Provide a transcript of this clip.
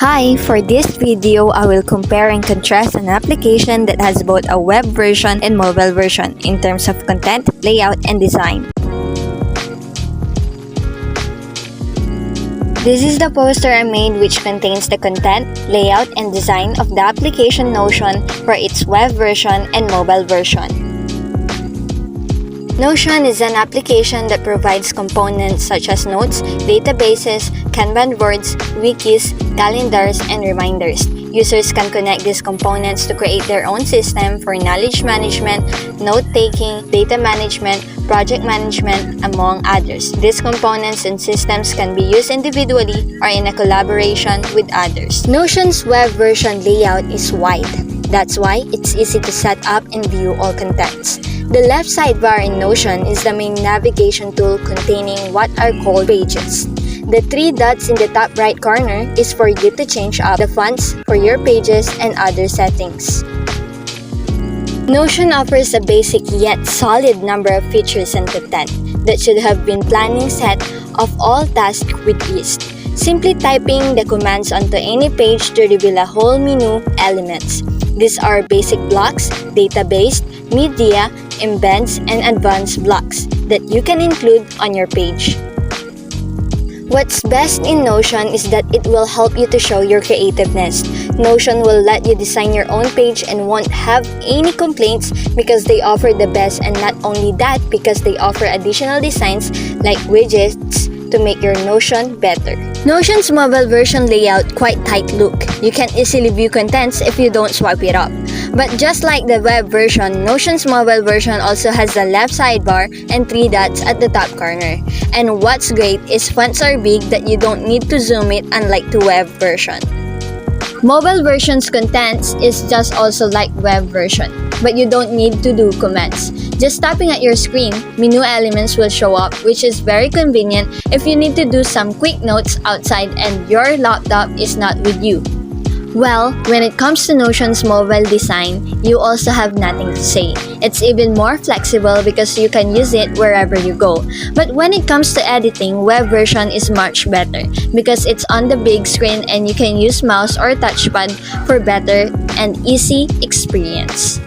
Hi, for this video, I will compare and contrast an application that has both a web version and mobile version in terms of content, layout, and design. This is the poster I made which contains the content, layout, and design of the application Notion for its web version and mobile version. Notion is an application that provides components such as notes, databases, Kanban boards, wikis, calendars, and reminders. Users can connect these components to create their own system for knowledge management, note-taking, data management, project management, among others. These components and systems can be used individually or in a collaboration with others. Notion's web version layout is wide. That's why it's easy to set up and view all contents. The left sidebar in Notion is the main navigation tool containing what are called pages. The three dots in the top right corner is for you to change up the fonts for your pages and other settings. Notion offers a basic yet solid number of features and content that should have been planning set of all tasks with ease. Simply typing the commands onto any page to reveal a whole menu elements. These are basic blocks, database, media, embeds, and advanced blocks that you can include on your page. What's best in Notion is that it will help you to show your creativeness. Notion will let you design your own page and won't have any complaints because they offer the best, and not only that, because they offer additional designs like widgets to make your Notion better. Notion's mobile version layout quite tight look. You can easily view contents if you don't swipe it up. But just like the web version, Notion's mobile version also has the left sidebar and three dots at the top corner. And what's great is fonts are big that you don't need to zoom it, unlike the web version. Mobile version's contents is just also like web version, but you don't need to do commands. Just tapping at your screen, menu elements will show up, which is very convenient if you need to do some quick notes outside and your laptop is not with you. Well, when it comes to Notion's mobile design, you also have nothing to say. It's even more flexible because you can use it wherever you go. But when it comes to editing, web version is much better because it's on the big screen and you can use mouse or touchpad for better and easy experience.